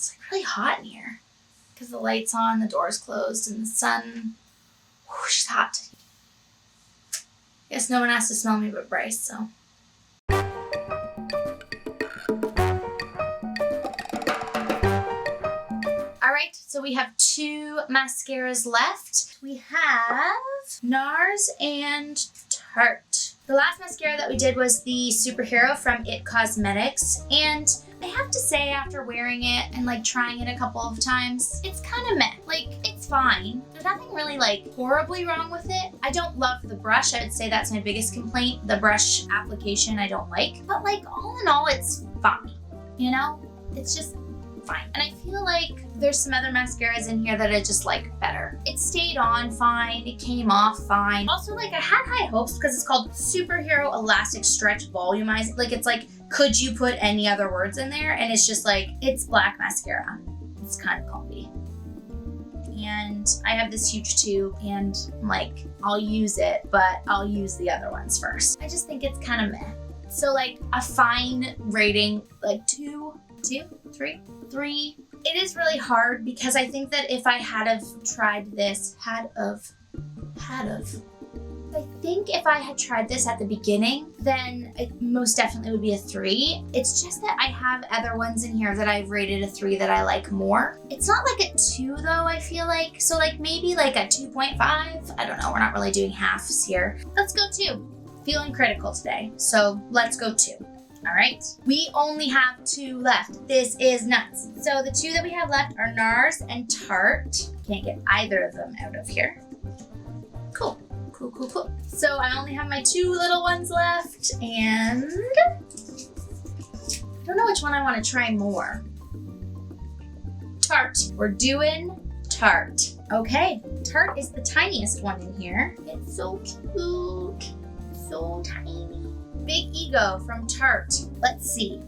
It's like really hot in here because the light's on, the door's closed, and the sun, whoosh, it's hot. Guess no one has to smell me but Bryce, so. All right, so we have 2 mascaras left. We have Nars and Tarte. The last mascara that we did was the Superhero from Tarte Cosmetics, and I have to say, after wearing it and like trying it a couple of times, it's kind of meh. Like, it's fine. There's nothing really like horribly wrong with it. I don't love the brush. I would say that's my biggest complaint. The brush application I don't like, but like all in all, it's fine. You know, it's just fine. And I feel like there's some other mascaras in here that I just like better. It stayed on fine. It came off fine. Also, like, I had high hopes because it's called Superhero Elastic Stretch Volumizing. Like, it's like, could you put any other words in there? And it's just like, it's black mascara. It's kind of clumpy. And I have this huge tube and like, I'll use it, but I'll use the other ones first. I just think it's kind of meh. So like a fine rating, like 3. It is really hard because I think that if I had have tried this, I think if I had tried this at the beginning, then it most definitely would be a 3. It's just that I have other ones in here that I've rated a 3 that I like more. It's not like a 2 though, I feel like. So like maybe like a 2.5. I don't know, we're not really doing halves here. Let's go 2. Feeling critical today, so let's go 2. All right, we only have 2 left. This is nuts. So the 2 that we have left are Nars and Tarte. Can't get either of them out of here. Cool. So I only have my 2 little ones left, and I don't know which one I want to try more. Tarte. We're doing Tarte. Okay, Tarte is the tiniest one in here. It's so cute, so tiny. Big Ego from Tarte. Let's see.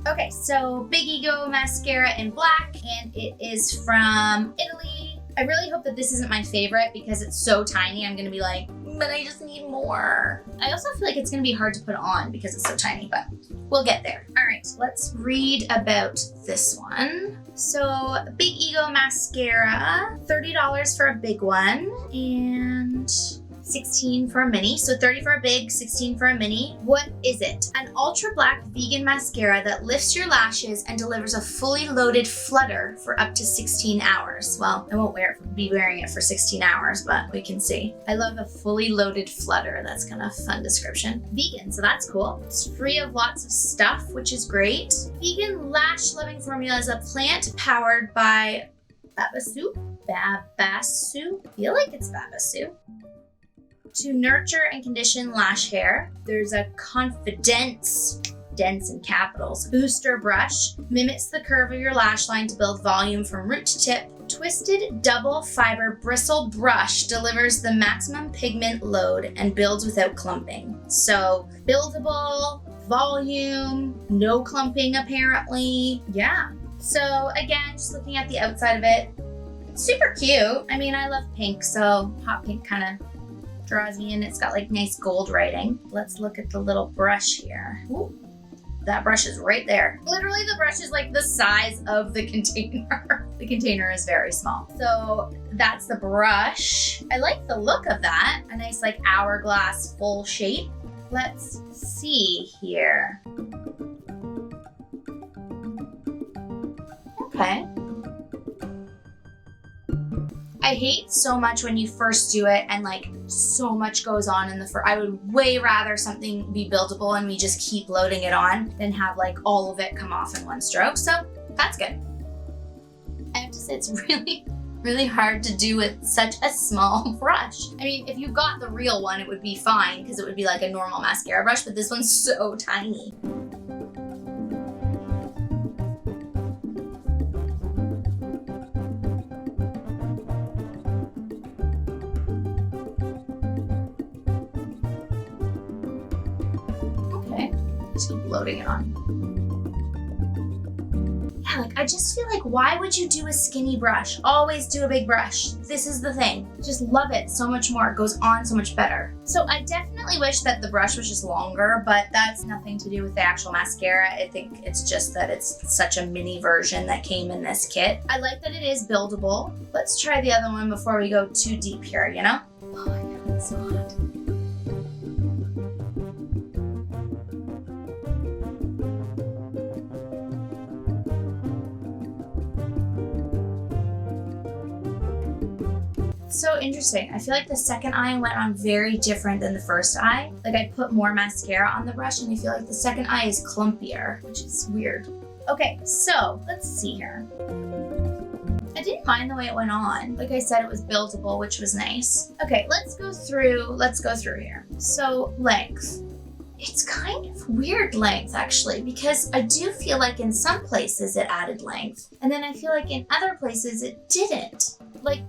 Okay, so Big Ego Mascara in black, and it is from Italy. I really hope that this isn't my favorite because it's so tiny. I'm gonna be like, but I just need more. I also feel like it's gonna be hard to put on because it's so tiny, but we'll get there. All right, let's read about this one. So Big Ego Mascara, $30 for a big one, and $16 for a mini. So $30 for a big, $16 for a mini. What is it? An ultra black vegan mascara that lifts your lashes and delivers a fully loaded flutter for up to 16 hours. Well, I won't be wearing it for 16 hours, but we can see. I love a fully loaded flutter. That's kind of a fun description. Vegan, so that's cool. It's free of lots of stuff, which is great. Vegan lash loving formula is a plant powered by Babasu. I feel like it's Babasu. To nurture and condition lash hair. There's a Confidence, dense in capitals, booster brush. Mimics the curve of your lash line to build volume from root to tip. Twisted double fiber bristle brush delivers the maximum pigment load and builds without clumping. So buildable, volume, no clumping apparently. Yeah. So again, just looking at the outside of it, it's super cute. I mean, I love pink, so hot pink kind of draws me in. It's got like nice gold writing. Let's look at the little brush here. Ooh, that brush is right there. Literally the brush is like the size of the container. The container is very small. So that's the brush. I like the look of that. A nice like hourglass full shape. Let's see here. Okay. I hate so much when you first do it and like so much goes on in the first. I would way rather something be buildable and we just keep loading it on than have like all of it come off in one stroke. So that's good. I have to say it's really hard to do with such a small brush. I mean, if you got the real one, it would be fine because it would be like a normal mascara brush, but this one's so tiny. Keep loading it on. Yeah, like I just feel like, why would you do a skinny brush? Always do a big brush. This is the thing. Just love it so much more. It goes on so much better. So I definitely wish that the brush was just longer, but that's nothing to do with the actual mascara. I think it's just that it's such a mini version that came in this kit. I like that it is buildable. Let's try the other one before we go too deep here, you know? Oh my God, it's so hot. So interesting. I feel like the second eye went on very different than the first eye. Like I put more mascara on the brush and I feel like the second eye is clumpier, which is weird. Okay, so let's see here. I didn't mind the way it went on. Like I said, it was buildable, which was nice. Okay, let's go through here. So length. It's kind of weird length actually, because I do feel like in some places it added length. And then I feel like in other places it didn't. Like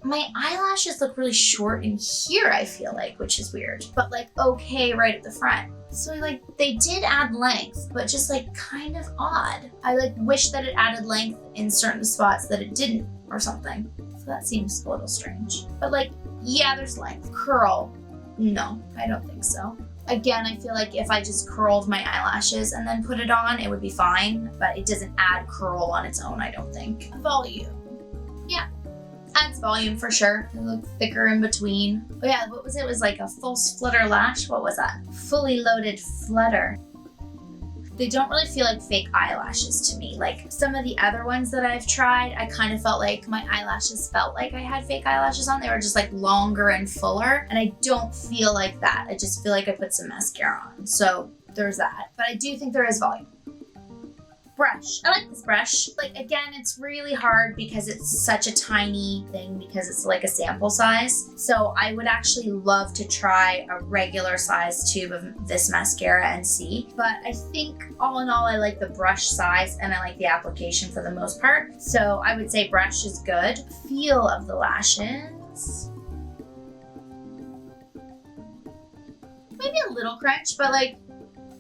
my eyelashes look really short in here, I feel like, which is weird, but like okay right at the front. So like they did add length, but just like kind of odd. I like wish that it added length in certain spots that it didn't or something. So that seems a little strange. But like, yeah, there's length. Curl, no, I don't think so. Again, I feel like if I just curled my eyelashes and then put it on, it would be fine, but it doesn't add curl on its own, I don't think. Volume, yeah. Adds volume for sure. They look thicker in between. Oh yeah, what was it? It was like a false flutter lash. What was that? Fully loaded flutter. They don't really feel like fake eyelashes to me. Like some of the other ones that I've tried, I kind of felt like my eyelashes felt like I had fake eyelashes on. They were just like longer and fuller. And I don't feel like that. I just feel like I put some mascara on. So there's that. But I do think there is volume. Brush. I like this brush. Like again, it's really hard because it's such a tiny thing because it's like a sample size. So I would actually love to try a regular size tube of this mascara and see. But I think all in all, I like the brush size and I like the application for the most part. So I would say brush is good. Feel of the lashes. Maybe a little crunch, but like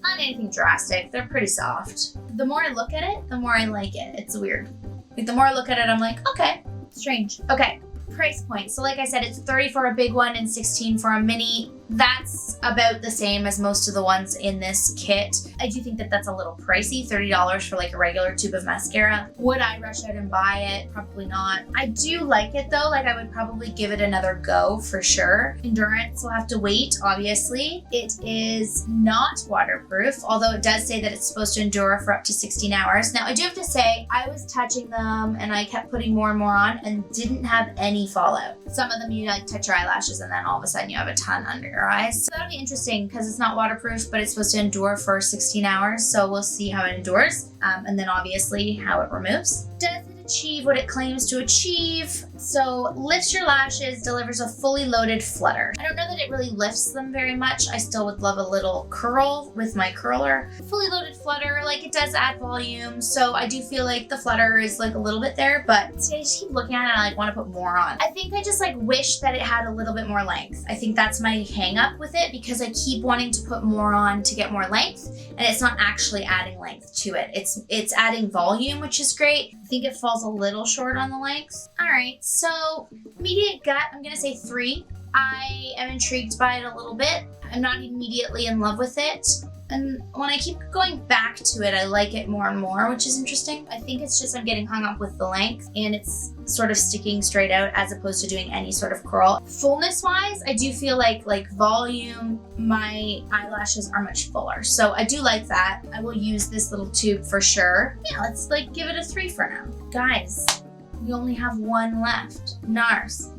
not anything drastic. They're pretty soft. The more I look at it, the more I like it. It's weird. Like the more I look at it, I'm like, okay, strange. Okay, price point. So like I said, it's $30 for a big one and $16 for a mini. That's about the same as most of the ones in this kit. I do think that that's a little pricey, $30 for like a regular tube of mascara. Would I rush out and buy it? Probably not. I do like it though. Like I would probably give it another go for sure. Endurance will have to wait, obviously. It is not waterproof, although it does say that it's supposed to endure for up to 16 hours. Now I do have to say, I was touching them and I kept putting more and more on and didn't have any fallout. Some of them you like touch your eyelashes and then all of a sudden you have a ton under your eyes. So that'll be interesting because it's not waterproof, but it's supposed to endure for 16 hours. So we'll see how it endures. And then obviously how it removes. Does it achieve what it claims to achieve? So lifts your lashes, delivers a fully loaded flutter. I don't know that it really lifts them very much. I still would love a little curl with my curler. Fully loaded flutter, like it does add volume. So I do feel like the flutter is like a little bit there, but I just keep looking at it and I like want to put more on. I think I just like wish that it had a little bit more length. I think that's my hang up with it because I keep wanting to put more on to get more length and it's not actually adding length to it. It's adding volume, which is great. I think it falls a little short on the length. All right, so immediate gut, I'm gonna say 3. I am intrigued by it a little bit. I'm not immediately in love with it. And when I keep going back to it, I like it more and more, which is interesting. I think it's just I'm getting hung up with the length and it's sort of sticking straight out as opposed to doing any sort of curl. Fullness wise, I do feel like volume, my eyelashes are much fuller. So I do like that. I will use this little tube for sure. Yeah, let's like give it a 3 for now. Guys, we only have one left. Nars.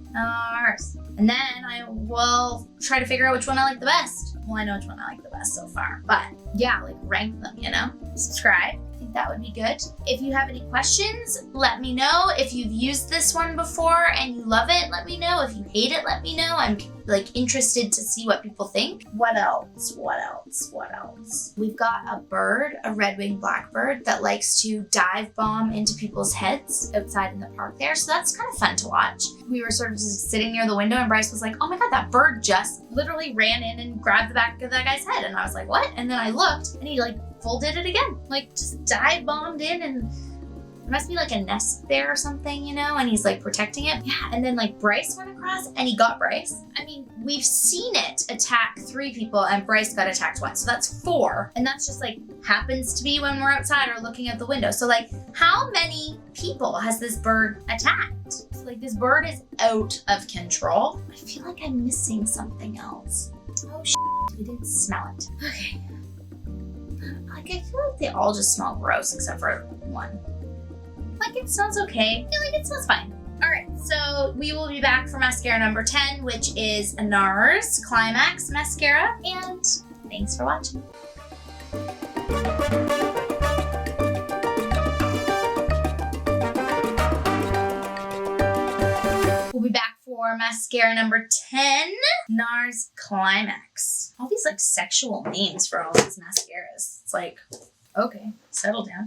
And then I will try to figure out which one I like the best. Well, I know which one I like the best so far, but yeah, like rank them, you know? Subscribe. I think that would be good. If you have any questions, let me know. If you've used this one before and you love it, let me know. If you hate it, let me know. I'm like interested to see what people think. What else? We've got a bird, a red-winged blackbird that likes to dive bomb into people's heads outside in the park there. So that's kind of fun to watch. We were sort of just sitting near the window and Bryce was like, oh my God, that bird just literally ran in and grabbed the back of that guy's head. And I was like, what? And then I looked and he like full did it again. Like just dive bombed in and There must be like a nest there or something, you know, and he's like protecting it. Yeah, and then like Bryce went across and he got Bryce. I mean, we've seen it attack 3 people and Bryce got attacked once. So that's 4. And that's just like happens to be when we're outside or looking out the window. So like how many people has this bird attacked? So like this bird is out of control. I feel like I'm missing something else. Oh shit, we didn't smell it. Okay. Like I feel like they all just smell gross except for one. Like it smells okay. I feel like it smells fine. All right, so we will be back for mascara number 10, which is a Nars Climax Mascara. And thanks for watching. We'll be back for mascara number 10, Nars Climax. All these like sexual names for all these mascaras. It's like, okay, settle down.